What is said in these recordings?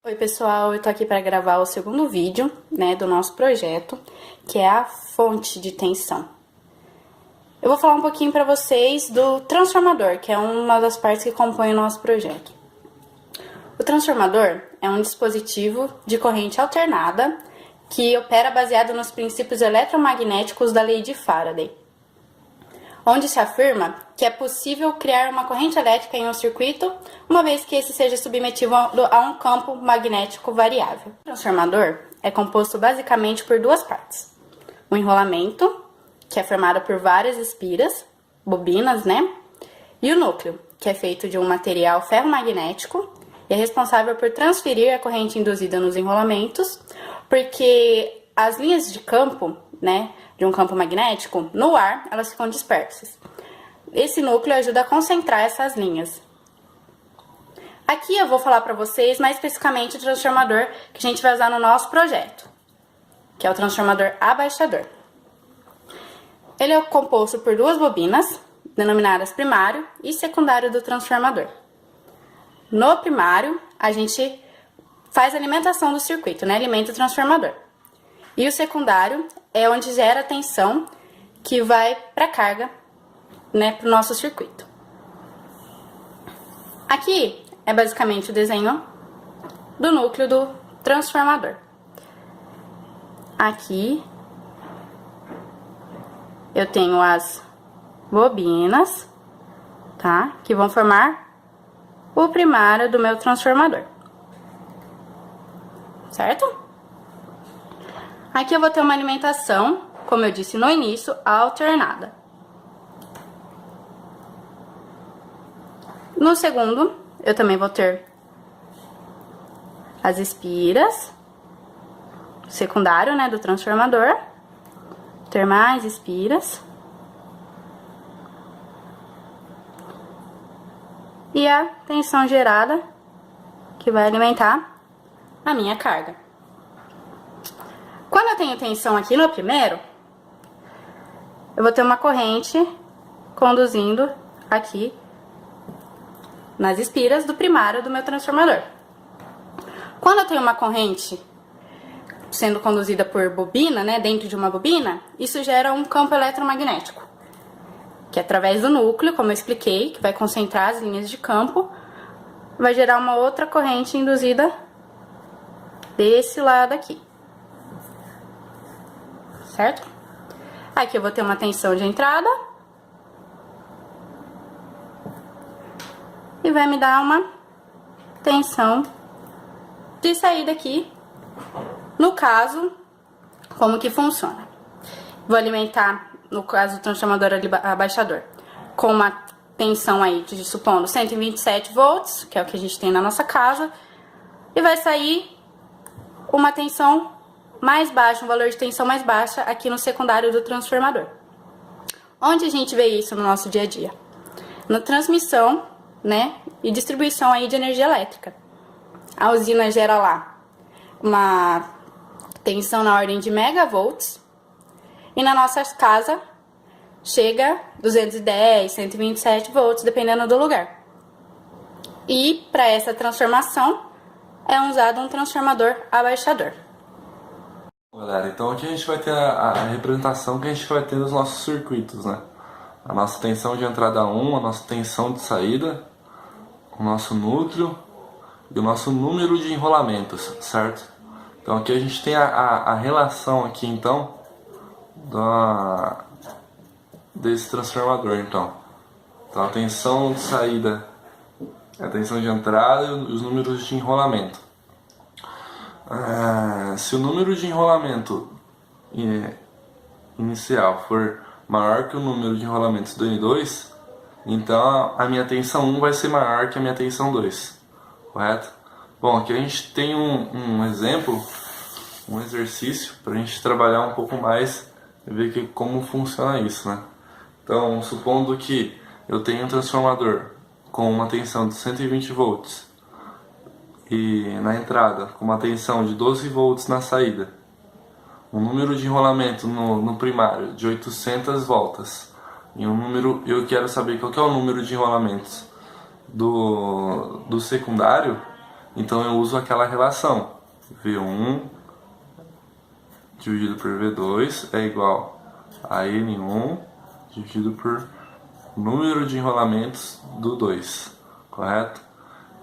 Oi pessoal, eu tô aqui para gravar o segundo vídeo, do nosso projeto, que é a fonte de tensão. Eu vou falar um pouquinho para vocês do transformador, que é uma das partes que compõe o nosso projeto. O transformador é um dispositivo de corrente alternada que opera baseado nos princípios eletromagnéticos da lei de Faraday, onde se afirma que é possível criar uma corrente elétrica em um circuito, uma vez que esse seja submetido a um campo magnético variável. O transformador é composto basicamente por duas partes. O enrolamento, que é formado por várias espiras, bobinas, e o núcleo, que é feito de um material ferromagnético e é responsável por transferir a corrente induzida nos enrolamentos, porque as linhas de campo, de um campo magnético, no ar, elas ficam dispersas. Esse núcleo ajuda a concentrar essas linhas. Aqui eu vou falar para vocês mais especificamente o transformador que a gente vai usar no nosso projeto, que é o transformador abaixador. Ele é composto por duas bobinas, denominadas primário e secundário do transformador. No primário, a gente faz a alimentação do circuito, alimenta o transformador. E o secundário é onde gera a tensão que vai para a carga, para o nosso circuito. Aqui é basicamente o desenho do núcleo do transformador. Aqui eu tenho as bobinas, que vão formar o primário do meu transformador, certo? Aqui eu vou ter uma alimentação, como eu disse no início, alternada. No segundo, eu também vou ter as espiras, secundário, do transformador, ter mais espiras. E a tensão gerada, que vai alimentar a minha carga. Quando eu tenho tensão aqui no primeiro, eu vou ter uma corrente conduzindo aqui nas espiras do primário do meu transformador. Quando eu tenho uma corrente sendo conduzida por bobina, dentro de uma bobina, isso gera um campo eletromagnético, que através do núcleo, como eu expliquei, que vai concentrar as linhas de campo, vai gerar uma outra corrente induzida desse lado aqui. Certo? Aqui eu vou ter uma tensão de entrada e vai me dar uma tensão de saída aqui. No caso, como que funciona? Vou alimentar, no caso do transformador abaixador, com uma tensão aí de, supondo, 127 volts, que é o que a gente tem na nossa casa, e vai sair uma tensão mais baixa, um valor de tensão mais baixa aqui no secundário do transformador. Onde a gente vê isso no nosso dia a dia? Na transmissão, e distribuição aí de energia elétrica. A usina gera lá uma tensão na ordem de megavolts e na nossa casa chega 210, 127 volts, dependendo do lugar. E para essa transformação é usado um transformador abaixador. Galera, então aqui a gente vai ter a representação que a gente vai ter nos nossos circuitos, A nossa tensão de entrada 1, a nossa tensão de saída, o nosso núcleo e o nosso número de enrolamentos, certo? Então aqui a gente tem a relação aqui, então, desse transformador, então. Então a tensão de saída é a tensão de entrada e os números de enrolamento. Se o número de enrolamento inicial for maior que o número de enrolamentos do N2, então a minha tensão 1 vai ser maior que a minha tensão 2, correto? Bom, aqui a gente tem um exemplo, um exercício para a gente trabalhar um pouco mais e ver como funciona isso, Então, supondo que eu tenho um transformador com uma tensão de 120 volts e na entrada com uma tensão de 12 volts na saída, um número de enrolamento no primário de 800 voltas e eu quero saber qual que é o número de enrolamentos do secundário, Então eu uso aquela relação. V1 dividido por V2 é igual a N1 dividido por número de enrolamentos do 2, correto?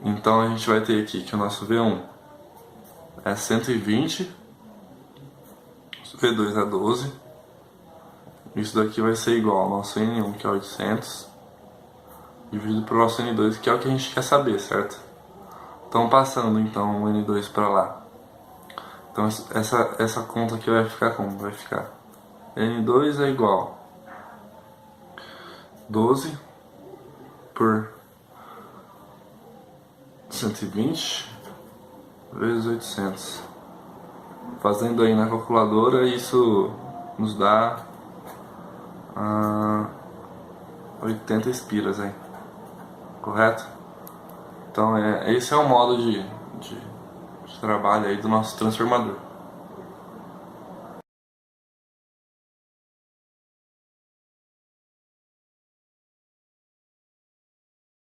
Então a gente vai ter aqui que o nosso V1 é 120, V2 é 12, isso daqui vai ser igual ao nosso N1, que é 800, dividido pelo nosso N2, que é o que a gente quer saber, certo? Então passando então o N2 para lá. Então essa conta aqui vai ficar como? Vai ficar N2 é igual 12 por 120 vezes 800. Fazendo aí na calculadora, isso nos dá 80 espiras aí, correto? Então esse é o modo de trabalho aí do nosso transformador.